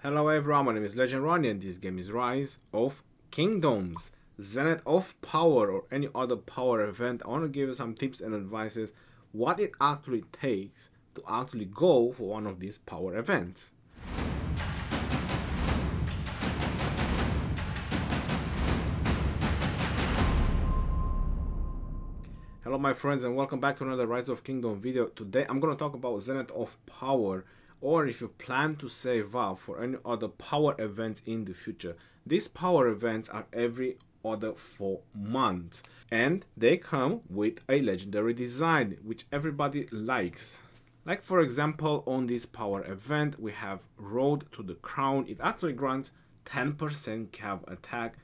Hello everyone, my name is Legendary and this game is Rise of Kingdoms, Zenith of Power or any other power event. I want to give you some tips and advices what it actually takes to actually go for one of these power events. Hello my friends and welcome back to another Rise of Kingdom video. Today I'm going to talk about Zenith of Power, or if you plan to save up for any other power events in the future. These power events are every other 4 months and they come with a legendary design which everybody likes. Like for example, on this power event we have Road to the Crown. It actually grants 10% cav attack,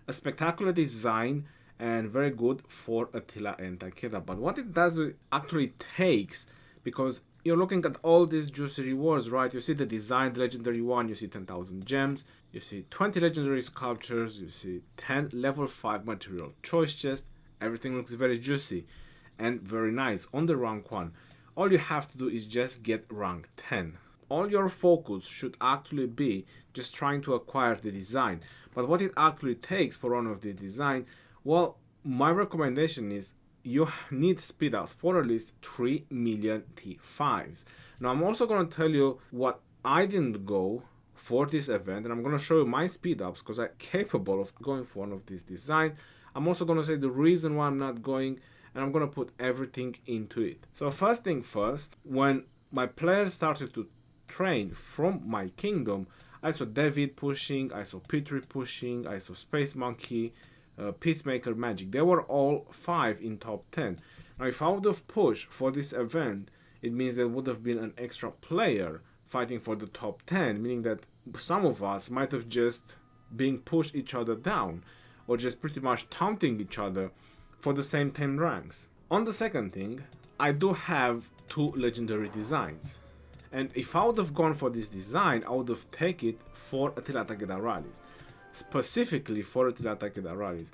a spectacular design and very good for Attila and Takeda. But what it does, it actually takes, because you're looking at all these juicy rewards, right? You see the designed legendary one, you see 10,000 gems, you see 20 legendary sculptures, you see 10 level 5 material choice chests. Everything looks very juicy and very nice on the rank 1. All you have to do is just get rank 10. All your focus should actually be just trying to acquire the design. But what it actually takes for one of the design, well, my recommendation is you need speed ups for at least 3 million T5s. Now I'm also going to tell you what I didn't go for this event, and I'm going to show you my speed ups because I'm capable of going for one of these designs. I'm also going to say the reason why I'm not going, and I'm going to put everything into it. So first thing first, when my players started to train from my kingdom, I saw David pushing, I saw Petri pushing, I saw Space Monkey, Peacemaker, Magic. They were all 5 in top 10. Now if I would have pushed for this event, it means there would have been an extra player fighting for the top 10, meaning that some of us might have just been pushed each other down or just pretty much taunting each other for the same 10 ranks. On the second thing, I do have 2 legendary designs, and if I would have gone for this design, I would have taken it for Attila Takeda rallies. Specifically for Attila Takeda rallies,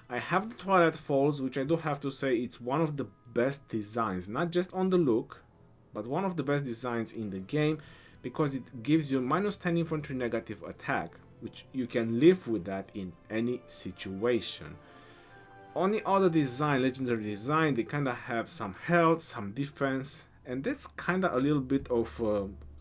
I have the Twilight Falls, which I do have to say it's one of the best designs, not just on the look, but one of the best designs in the game, because it gives you minus 10 infantry negative attack, which you can live with that in any situation. On the other design, legendary design, they kind of have some health, some defense, and that's kind of a little bit of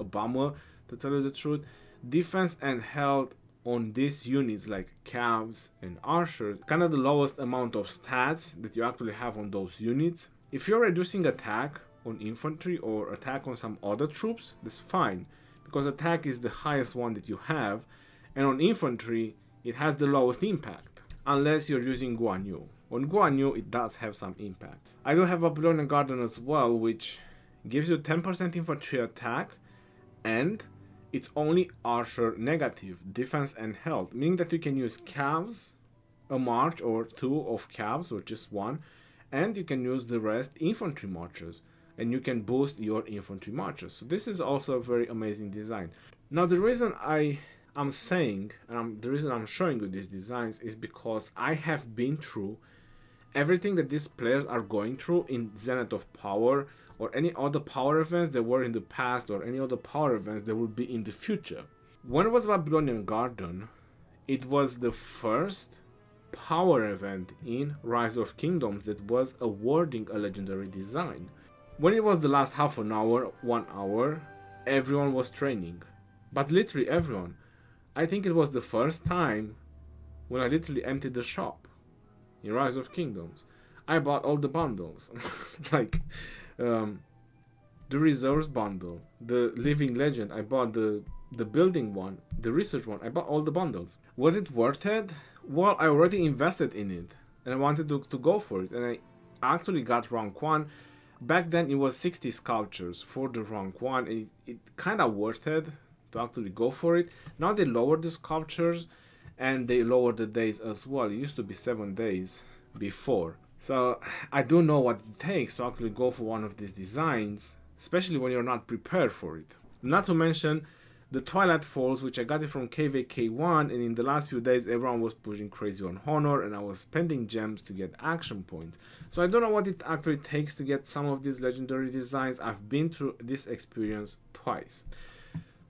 a bummer, to tell you the truth. Defense and health on these units like Cavs and Archers, kind of the lowest amount of stats that you actually have on those units. If you're reducing attack on infantry or attack on some other troops, that's fine, because attack is the highest one that you have, and on infantry it has the lowest impact, unless you're using Guan Yu. On Guan Yu it does have some impact. I do have Babylonian Garden as well, which gives you 10% infantry attack, and it's only Archer negative, defense and health, meaning that you can use Cavs, a march or 2 of Cavs or just 1, and you can use the rest infantry marches, and you can boost your infantry marches. So this is also a very amazing design. Now the reason I'm saying, and the reason I'm showing you these designs is because I have been through everything that these players are going through in Zenith of Power, or any other power events that were in the past, or any other power events that will be in the future. When it was Babylonian Garden, it was the first power event in Rise of Kingdoms that was awarding a legendary design. When it was the last half an hour, 1 hour, everyone was training. But literally everyone. I think it was the first time when I literally emptied the shop in Rise of Kingdoms. I bought all the bundles. Like the reserves bundle, the living legend, I bought the building one, the research one, I bought all the bundles. Was it worth it? Well, I already invested in it and I wanted to go for it, and I actually got rank 1. Back then it was 60 sculptures for the rank 1, and it kind of worth it to actually go for it. Now they lowered the sculptures and they lowered the days as well. It used to be 7 days before. So I do know what it takes to actually go for one of these designs, especially when you're not prepared for it. Not to mention the Twilight Falls, which I got it from KVK1, and in the last few days everyone was pushing crazy on Honor, and I was spending gems to get action points. So I don't know what it actually takes to get some of these legendary designs. I've been through this experience twice.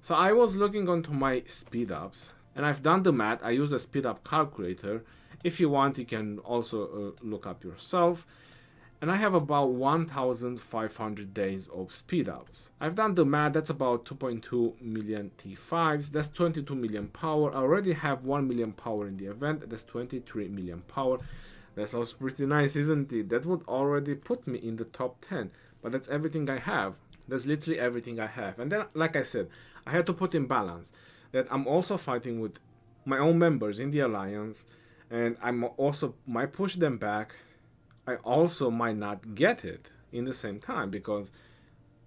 So I was looking onto my speed ups, and I've done the math. I use a speed up calculator. If you want, you can also look up yourself. And I have about 1,500 days of speed ups. I've done the math. That's about 2.2 million T5s. That's 22 million power. I already have 1 million power in the event. That's 23 million power. That sounds pretty nice, isn't it? That would already put me in the top 10. But that's everything I have. That's literally everything I have. And then, like I said, I had to put in balance that I'm also fighting with my own members in the alliance, and I'm also might push them back. I also might not get it in the same time, because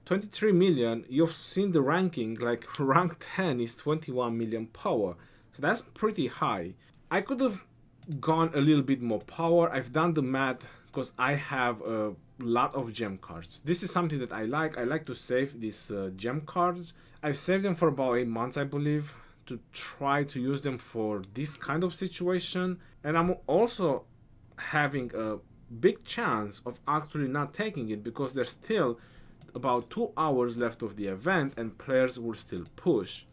23 million, you've seen the ranking, like rank 10 is 21 million power. So that's pretty high. I could have gone a little bit more power. I've done the math because I have a lot of gem cards. This is something that I like. I like to save these gem cards. I've saved them for about 8 months, I believe, to try to use them for this kind of situation. And I'm also having a big chance of actually not taking it, because there's still about 2 hours left of the event and players will still push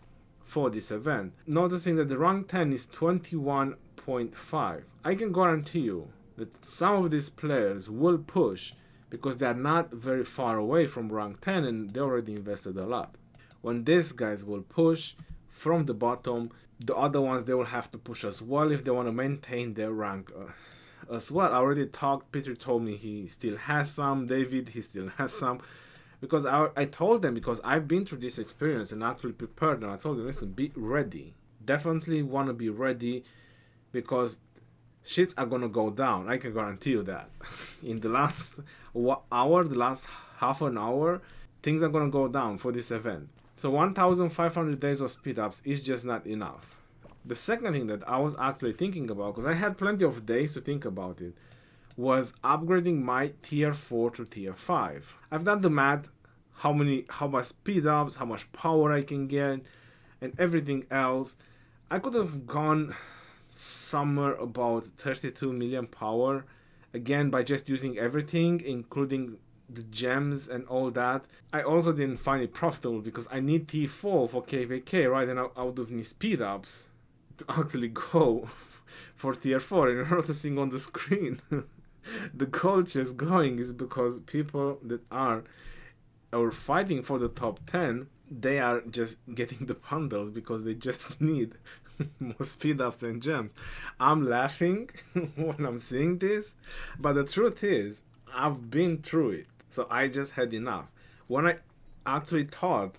for this event. Noticing that the rank 10 is 21.5, I can guarantee you that some of these players will push because they are not very far away from rank 10 and they already invested a lot. When these guys will push from the bottom, the other ones, they will have to push as well if they want to maintain their rank as well. I already talked, Peter told me he still has some, David, he still has some, because I told them, because I've been through this experience and actually prepared them. I told them, listen, be ready, definitely want to be ready, because shits are gonna go down. I can guarantee you that. In the last hour, the last half an hour, things are gonna go down for this event. So 1,500 days of speed ups is just not enough. The second thing that I was actually thinking about, because I had plenty of days to think about it, was upgrading my tier 4 to tier 5. I've done the math, how much speed ups, how much power I can get, and everything else. I could have gone somewhere about 32 million power, again by just using everything, including the gems and all that. I also didn't find it profitable because I need T4 for KVK, right? And I would have need speed ups to actually go for tier 4. And you're noticing on the screen the gold chest going is because people that are fighting for the top 10, they are just getting the bundles because they just need more speed ups and gems. I'm laughing when I'm seeing this, but the truth is I've been through it, so I just had enough. When I actually thought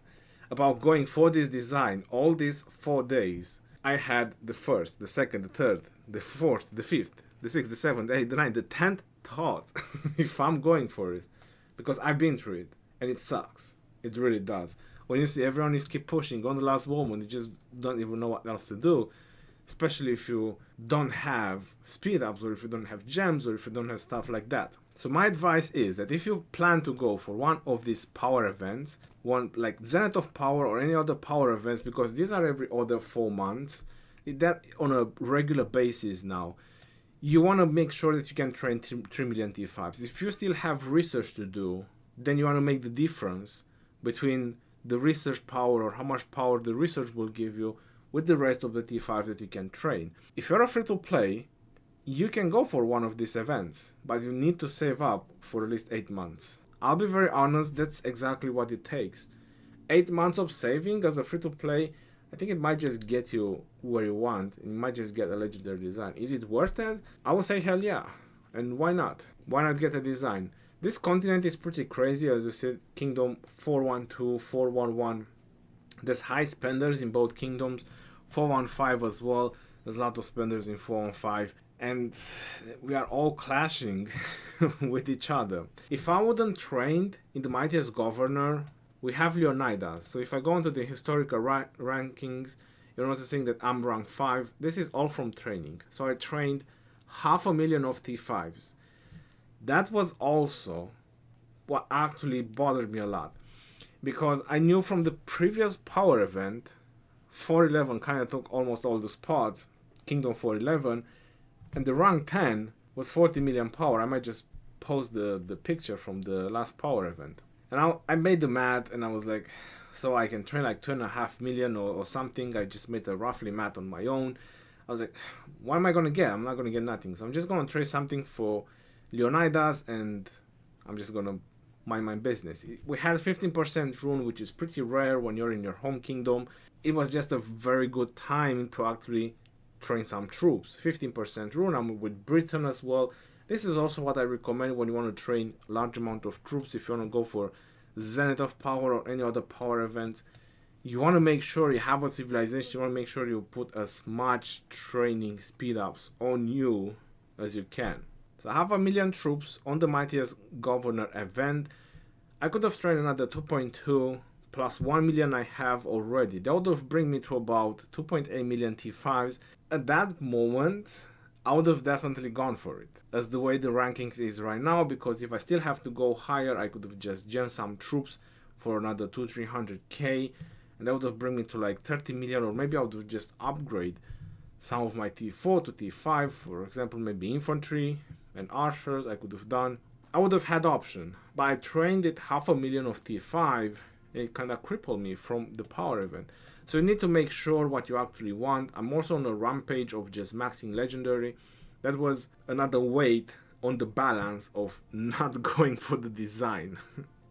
about going for this design all these 4 days, I had the first, the second, the third, the fourth, the fifth, the sixth, the seventh, the eighth, the ninth, the 10th thought if I'm going for it, because I've been through it and it sucks. It really does. When you see everyone is keep pushing on the last moment, you just don't even know what else to do, especially if you don't have speed ups, or if you don't have gems, or if you don't have stuff like that. So my advice is that if you plan to go for one of these power events, one like Zenith of Power or any other power events, because these are every other 4 months, that on a regular basis now, you want to make sure that you can train 3 million T5s. If you still have research to do, then you want to make the difference between the research power, or how much power the research will give you, with the rest of the T5 that you can train. If you're a free to play, you can go for one of these events, but you need to save up for at least 8 months. I'll be very honest, that's exactly what it takes. 8 months of saving as a free to play, I think it might just get you where you want. It might just get a legendary design. Is it worth it? I would say hell yeah. And why not? Why not get a design? This continent is pretty crazy, as you said, Kingdom 412, 411. There's high spenders in both kingdoms, 415 as well. There's a lot of spenders in 415. And we are all clashing with each other. If I wouldn't trained in the Mightiest Governor, we have Leonidas. So if I go into the historical rankings, you're noticing that I'm rank 5. This is all from training. So I trained 500,000 of T5s. That was also what actually bothered me a lot, because I knew from the previous power event, 411 kind of took almost all the spots, Kingdom 411, and the rank 10 was 40 million power. I might just post the picture from the last power event. And I made the math and I was like, so I can train like 2.5 million or something. I just made a roughly math on my own. I was like, what am I gonna get? I'm not gonna get nothing. So I'm just gonna trade something for Leonidas, and I'm just gonna mind my business. We had 15% rune, which is pretty rare when you're in your home kingdom. It was just a very good time to actually train some troops. 15% rune. I'm with Britain as well. This is also what I recommend when you want to train large amount of troops. If you want to go for Zenith of Power or any other power events, you want to make sure you have a civilization. You want to make sure you put as much training speed ups on you as you can. So I have 1 million troops on the Mightiest Governor event. I could have trained another 2.2 plus 1 million I have already. That would have bring me to about 2.8 million T5s. At that moment, I would have definitely gone for it, as the way the rankings is right now, because if I still have to go higher, I could have just gemmed some troops for another 200-300k, and that would have bring me to like 30 million, or maybe I would have just upgrade some of my T4 to T5, for example, maybe infantry and archers I could have done. I would have had option, but I trained it 500,000 of T5, and it kind of crippled me from the power event. So you need to make sure what you actually want. I'm also on a rampage of just maxing legendary. That was another weight on the balance of not going for the design.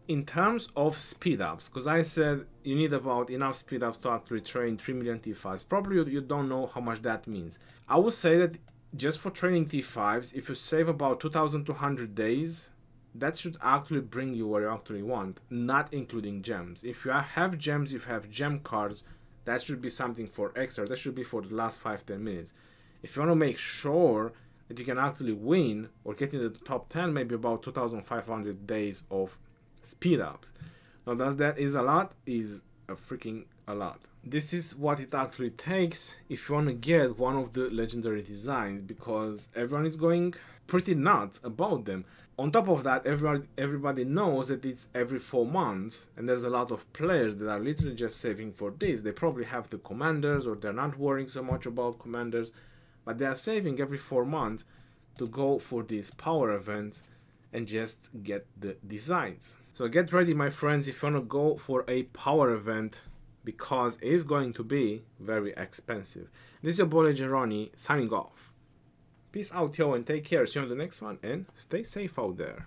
In terms of speed ups, because I said you need about enough speed ups to actually train 3 million T5s. Probably you don't know how much that means. I would say that just for training T5s, if you save about 2,200 days, that should actually bring you where you actually want, not including gems. If you have gems, if you have gem cards, that should be something for extra. That should be for the last 5-10 minutes. If you want to make sure that you can actually win or get into the top 10, maybe about 2,500 days of speed ups. Now, does that is a lot? Is a freaking a lot. This is what it actually takes if you want to get one of the legendary designs, because everyone is going pretty nuts about them. On top of that, everybody knows that it's every 4 months, and there's a lot of players that are literally just saving for this. They probably have the commanders, or they're not worrying so much about commanders, but they are saving every 4 months to go for these power events and just get the designs. So get ready, my friends, if you want to go for a power event, because it's going to be very expensive. This is your boy Ronnie signing off. Peace out, yo, and take care. See you on the next one, and stay safe out there.